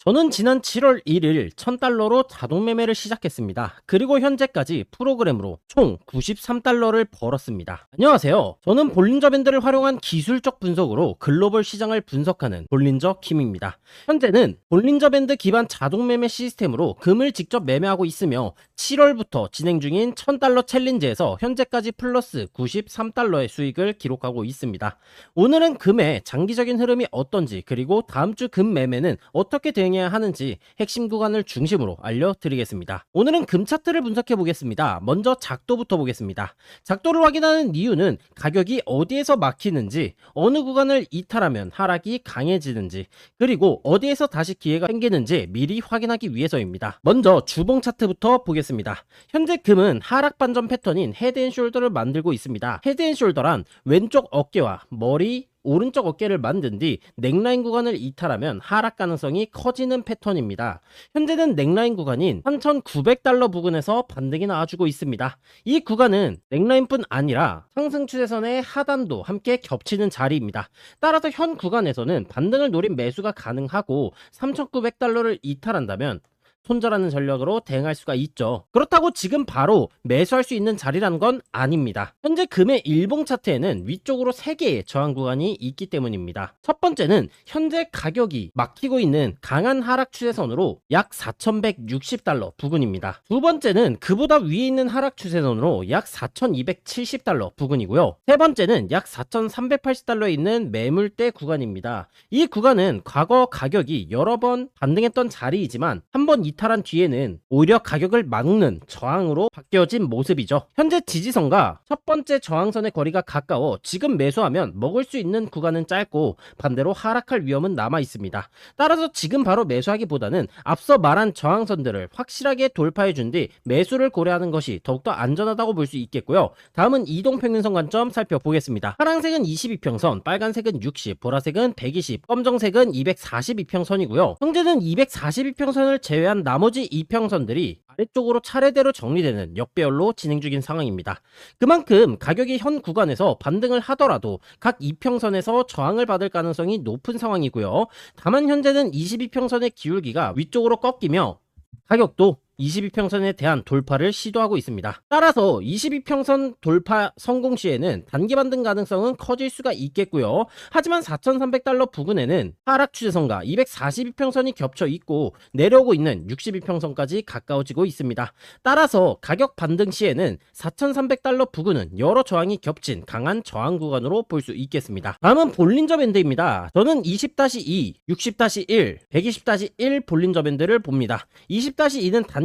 저는 지난 7월 1일 1000달러로 자동 매매를 시작했습니다. 그리고 현재까지 프로그램으로 총 93달러를 벌었습니다. 안녕하세요. 저는 볼린저 밴드를 활용한 기술적 분석으로 글로벌 시장을 분석하는 볼린저 킴입니다. 현재는 볼린저 밴드 기반 자동 매매 시스템으로 금을 직접 매매하고 있으며 7월부터 진행 중인 1000달러 챌린지에서 현재까지 플러스 93달러의 수익을 기록하고 있습니다. 오늘은 금의 장기적인 흐름이 어떤지, 그리고 다음 주 금 매매는 어떻게 대응해야 하는지 핵심 구간을 중심으로 알려드리겠습니다. 오늘은 금 차트를 분석해 보겠습니다. 먼저 작도부터 보겠습니다. 작도를 확인하는 이유는 가격이 어디에서 막히는지, 어느 구간을 이탈하면 하락이 강해지는지, 그리고 어디에서 다시 기회가 생기는지 미리 확인하기 위해서입니다. 먼저 주봉 차트부터 보겠습니다. 현재 금은 하락 반전 패턴인 헤드앤숄더를 만들고 있습니다. 헤드앤숄더란 왼쪽 어깨와 머리, 오른쪽 어깨를 만든 뒤 넥라인 구간을 이탈하면 하락 가능성이 커지는 패턴입니다. 현재는 넥라인 구간인 3,900달러 부근에서 반등이 나와주고 있습니다. 이 구간은 넥라인뿐 아니라 상승 추세선의 하단도 함께 겹치는 자리입니다. 따라서 현 구간에서는 반등을 노린 매수가 가능하고 3,900달러를 이탈한다면 손절하는 전략으로 대응할 수가 있죠. 그렇다고 지금 바로 매수할 수 있는 자리라는 건 아닙니다. 현재 금의 일봉 차트에는 위쪽으로 3개의 저항 구간이 있기 때문입니다. 첫 번째는 현재 가격이 막히고 있는 강한 하락 추세선으로 약 4,160달러 부근입니다. 두 번째는 그보다 위에 있는 하락 추세선으로 약 4,270달러 부근이고요. 세 번째는 약 4,380달러에 있는 매물대 구간입니다. 이 구간은 과거 가격이 여러 번 반등했던 자리이지만 한번 이탈한 뒤에는 오히려 가격을 막는 저항으로 바뀌어진 모습이죠. 현재 지지선과 첫 번째 저항선의 거리가 가까워 지금 매수하면 먹을 수 있는 구간은 짧고 반대로 하락할 위험은 남아 있습니다. 따라서 지금 바로 매수하기보다는 앞서 말한 저항선들을 확실하게 돌파해 준 뒤 매수를 고려하는 것이 더욱더 안전하다고 볼 수 있겠고요. 다음은 이동평균선 관점 살펴보겠습니다. 파란색은 22평선, 빨간색은 60, 보라색은 120, 검정색은 242평선이고요. 현재는 242평선을 제외한 나머지 이평선들이 아래쪽으로 차례대로 정리되는 역배열로 진행 중인 상황입니다. 그만큼 가격이 현 구간에서 반등을 하더라도 각 이평선에서 저항을 받을 가능성이 높은 상황이고요. 다만 현재는 22평선의 기울기가 위쪽으로 꺾이며 가격도 22평선에 대한 돌파를 시도하고 있습니다. 따라서 22평선 돌파 성공 시에는 단기 반등 가능성은 커질 수가 있겠고요. 하지만 4,300달러 부근에는 하락 추세선과 242평선이 겹쳐 있고 내려오고 있는 62평선까지 가까워지고 있습니다. 따라서 가격 반등 시에는 4,300달러 부근은 여러 저항이 겹친 강한 저항 구간으로 볼 수 있겠습니다. 다음은 볼린저 밴드입니다. 저는 20-2, 60-1, 120-1 볼린저 밴드를 봅니다. 20-2는 단기,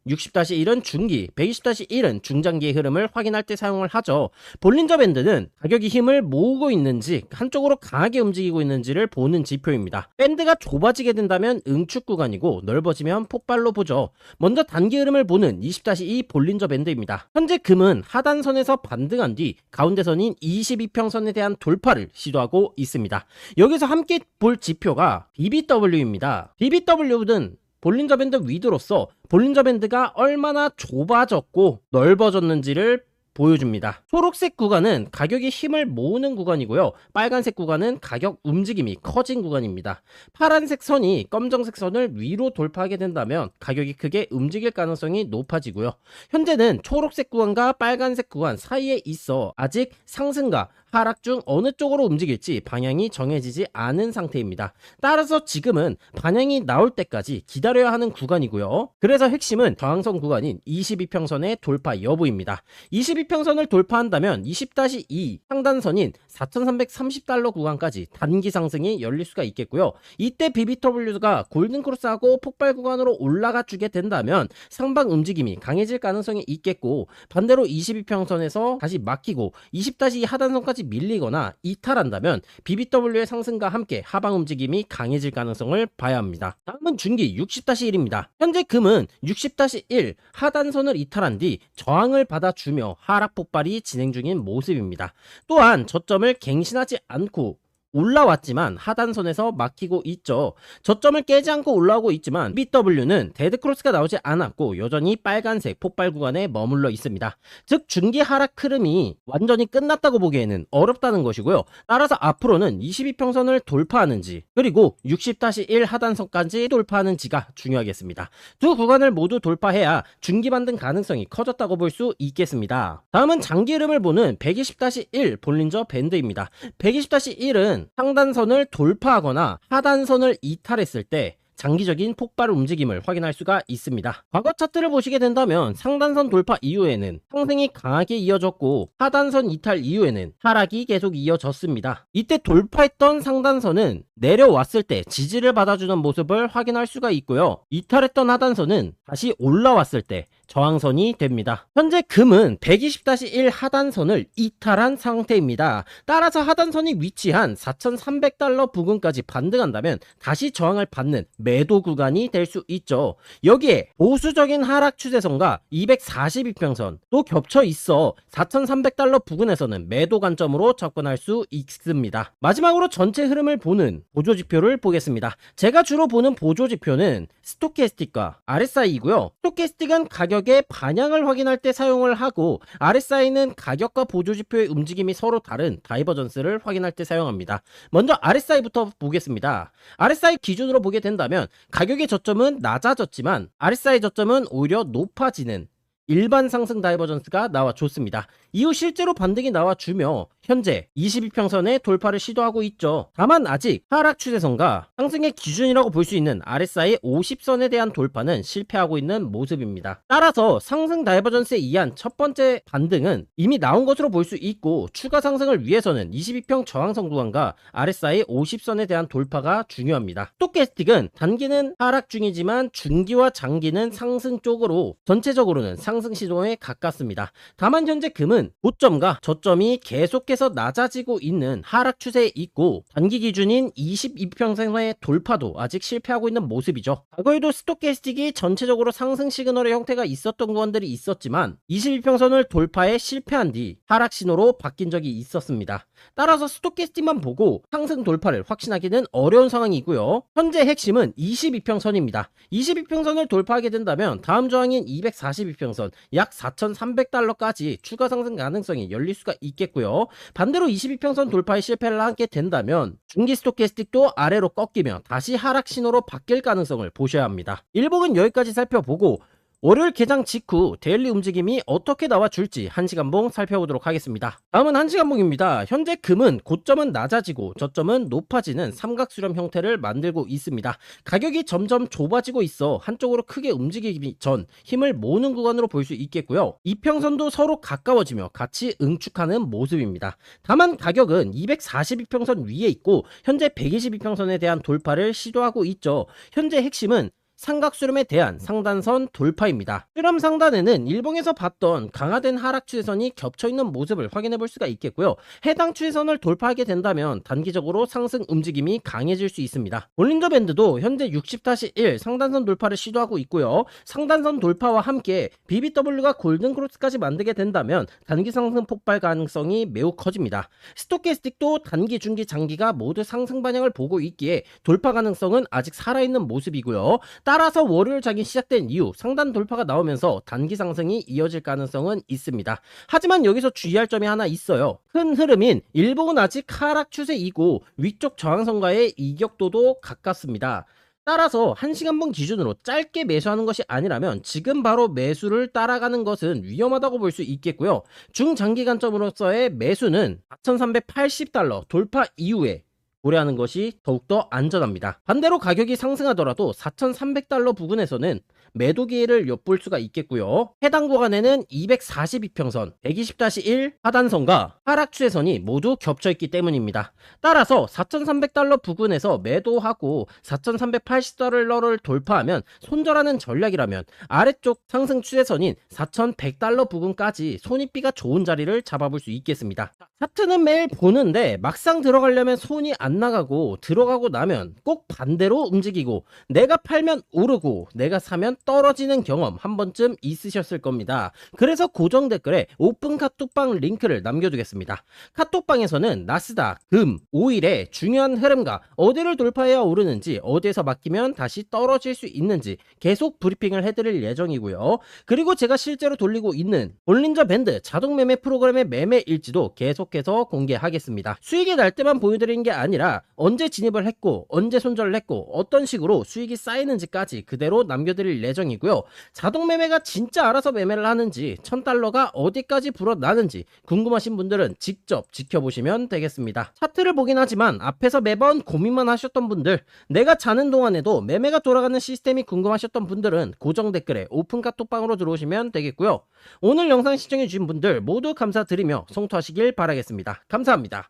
60-1은 중기, 120-1은 중장기의 흐름을 확인할 때 사용을 하죠. 볼린저 밴드는 가격이 힘을 모으고 있는지 한쪽으로 강하게 움직이고 있는지를 보는 지표입니다. 밴드가 좁아지게 된다면 응축 구간이고 넓어지면 폭발로 보죠. 먼저 단기 흐름을 보는 20-2 볼린저 밴드입니다. 현재 금은 하단선에서 반등한 뒤 가운데선인 22평선에 대한 돌파를 시도하고 있습니다. 여기서 함께 볼 지표가 BBW입니다. BBW는 볼린저 밴드 위드로서 볼린저 밴드가 얼마나 좁아졌고 넓어졌는지를 보여줍니다. 초록색 구간은 가격이 힘을 모으는 구간이고요. 빨간색 구간은 가격 움직임이 커진 구간입니다. 파란색 선이 검정색 선을 위로 돌파하게 된다면 가격이 크게 움직일 가능성이 높아지고요. 현재는 초록색 구간과 빨간색 구간 사이에 있어 아직 상승과 하락 중 어느 쪽으로 움직일지 방향이 정해지지 않은 상태입니다. 따라서 지금은 방향이 나올 때까지 기다려야 하는 구간이고요. 그래서 핵심은 저항선 구간인 22평선의 돌파 여부입니다. 22평선을 돌파한다면 20-2 상단선인 4,330달러 구간까지 단기 상승이 열릴 수가 있겠고요. 이때 BBW가 골든크로스하고 폭발 구간으로 올라가 주게 된다면 상방 움직임이 강해질 가능성이 있겠고, 반대로 22평선에서 다시 막히고 20-2 하단선까지 밀리거나 이탈한다면 BBW의 상승과 함께 하방 움직임이 강해질 가능성을 봐야 합니다. 다음은 중기 60-1입니다. 현재 금은 60-1 하단선을 이탈한 뒤 저항을 받아주며 하락 폭발이 진행 중인 모습입니다. 또한 저점을 갱신하지 않고 올라왔지만 하단선에서 막히고 있죠. 저점을 깨지 않고 올라오고 있지만 BW는 데드크로스가 나오지 않았고 여전히 빨간색 폭발 구간에 머물러 있습니다. 즉 중기 하락 흐름이 완전히 끝났다고 보기에는 어렵다는 것이고요. 따라서 앞으로는 22평선을 돌파하는지 그리고 60-1 하단선까지 돌파하는지가 중요하겠습니다. 두 구간을 모두 돌파해야 중기 반등 가능성이 커졌다고 볼 수 있겠습니다. 다음은 장기 흐름을 보는 120-1 볼린저 밴드입니다. 120-1은 상단선을 돌파하거나 하단선을 이탈했을 때 장기적인 폭발 움직임을 확인할 수가 있습니다. 과거 차트를 보시게 된다면 상단선 돌파 이후에는 상승이 강하게 이어졌고 하단선 이탈 이후에는 하락이 계속 이어졌습니다. 이때 돌파했던 상단선은 내려왔을 때 지지를 받아주는 모습을 확인할 수가 있고요. 이탈했던 하단선은 다시 올라왔을 때 저항선이 됩니다. 현재 금은 120-1 하단선을 이탈한 상태입니다. 따라서 하단선이 위치한 4,300달러 부근까지 반등한다면 다시 저항을 받는 매도 구간이 될 수 있죠. 여기에 보수적인 하락 추세선과 242평선 또 겹쳐 있어 4,300달러 부근에서는 매도 관점으로 접근할 수 있습니다. 마지막으로 전체 흐름을 보는 보조지표를 보겠습니다. 제가 주로 보는 보조지표는 스토캐스틱과 RSI이고요. 스토캐스틱은 가격의 반향을 확인할 때 사용을 하고 RSI는 가격과 보조지표의 움직임이 서로 다른 다이버전스를 확인할 때 사용합니다. 먼저 RSI부터 보겠습니다. RSI 기준으로 보게 된다면 가격의 저점은 낮아졌지만 RSI 저점은 오히려 높아지는 일반 상승 다이버전스가 나와줬습니다. 이후 실제로 반등이 나와주며 현재 22평선의 돌파를 시도하고 있죠. 다만 아직 하락 추세선과 상승의 기준이라고 볼 수 있는 RSI 50선에 대한 돌파는 실패하고 있는 모습입니다. 따라서 상승 다이버전스에 의한 첫 번째 반등은 이미 나온 것으로 볼 수 있고 추가 상승을 위해서는 22평 저항선 구간과 RSI 50선에 대한 돌파가 중요합니다. 스토캐스틱은 단기는 하락 중이지만 중기와 장기는 상승 쪽으로 전체적으로는 상승 시도에 가깝습니다. 다만 현재 금은 고점과 저점이 계속해서 낮아지고 있는 하락 추세에 있고 단기 기준인 22평선의 돌파도 아직 실패하고 있는 모습이죠. 과거에도 스토캐스틱이 전체적으로 상승 시그널의 형태가 있었던 구간들이 있었지만 22평선을 돌파해 실패한 뒤 하락 신호로 바뀐 적이 있었습니다. 따라서 스토캐스틱만 보고 상승 돌파를 확신하기는 어려운 상황이고요. 현재 핵심은 22평선입니다. 22평선을 돌파하게 된다면 다음 저항인 242평선 약 4,300달러까지 추가 상승 가능성이 열릴 수가 있겠고요. 반대로 22평선 돌파에 실패를 하게 된다면 중기 스토캐스틱도 아래로 꺾이며 다시 하락 신호로 바뀔 가능성을 보셔야 합니다. 일봉은 여기까지 살펴보고 월요일 개장 직후 데일리 움직임이 어떻게 나와줄지 1시간봉 살펴보도록 하겠습니다. 다음은 1시간봉입니다. 현재 금은 고점은 낮아지고 저점은 높아지는 삼각수렴 형태를 만들고 있습니다. 가격이 점점 좁아지고 있어 한쪽으로 크게 움직이기 전 힘을 모으는 구간으로 볼 수 있겠고요. 이평선도 서로 가까워지며 같이 응축하는 모습입니다. 다만 가격은 242평선 위에 있고 현재 122평선에 대한 돌파를 시도하고 있죠. 현재 핵심은 삼각수렴에 대한 상단선 돌파입니다. 수렴 상단에는 일봉에서 봤던 강화된 하락 추세선이 겹쳐있는 모습을 확인해 볼 수가 있겠고요. 해당 추세선을 돌파하게 된다면 단기적으로 상승 움직임이 강해질 수 있습니다. 볼린저 밴드도 현재 60-1 상단선 돌파를 시도하고 있고요. 상단선 돌파와 함께 BBW가 골든크로스까지 만들게 된다면 단기 상승 폭발 가능성이 매우 커집니다. 스토캐스틱도 단기, 중기, 장기가 모두 상승 반영을 보고 있기에 돌파 가능성은 아직 살아있는 모습이고요. 따라서 월요일 장이 시작된 이후 상단 돌파가 나오면서 단기 상승이 이어질 가능성은 있습니다. 하지만 여기서 주의할 점이 하나 있어요. 큰 흐름인 일봉은 아직 하락 추세이고 위쪽 저항선과의 이격도도 가깝습니다. 따라서 1시간봉 기준으로 짧게 매수하는 것이 아니라면 지금 바로 매수를 따라가는 것은 위험하다고 볼 수 있겠고요. 중장기 관점으로서의 매수는 4,380달러 돌파 이후에 고려하는 것이 더욱더 안전합니다. 반대로 가격이 상승하더라도 4,300달러 부근에서는 매도 기회를 엿볼 수가 있겠고요. 해당 구간에는 242평선, 120-1 하단선과 하락 추세선이 모두 겹쳐있기 때문입니다. 따라서 4,300달러 부근에서 매도하고 4,380달러를 돌파하면 손절하는 전략이라면 아래쪽 상승 추세선인 4,100달러 부근까지 손익비가 좋은 자리를 잡아볼 수 있겠습니다. 차트는 매일 보는데 막상 들어가려면 손이 안 나가고 들어가고 나면 꼭 반대로 움직이고 내가 팔면 오르고 내가 사면 떨어지는 경험 한 번쯤 있으셨을 겁니다. 그래서 고정 댓글에 오픈 카톡방 링크를 남겨두겠습니다. 카톡방에서는 나스닥, 금, 오일의 중요한 흐름과 어디를 돌파해야 오르는지, 어디에서 막히면 다시 떨어질 수 있는지 계속 브리핑을 해드릴 예정이고요. 그리고 제가 실제로 돌리고 있는 볼린저 밴드 자동 매매 프로그램의 매매 일지도 계속해서 공개하겠습니다. 수익이 날 때만 보여드리는 게 아니라 언제 진입을 했고 언제 손절을 했고 어떤 식으로 수익이 쌓이는지까지 그대로 남겨드릴 예정이고요. 자동 매매가 진짜 알아서 매매를 하는지, 1000달러가 어디까지 불어나는지 궁금하신 분들은 직접 지켜보시면 되겠습니다. 차트를 보긴 하지만 앞에서 매번 고민만 하셨던 분들, 내가 자는 동안에도 매매가 돌아가는 시스템이 궁금하셨던 분들은 고정 댓글에 오픈 카톡방으로 들어오시면 되겠고요. 오늘 영상 시청해주신 분들 모두 감사드리며 성투하시길 바라겠습니다. 감사합니다.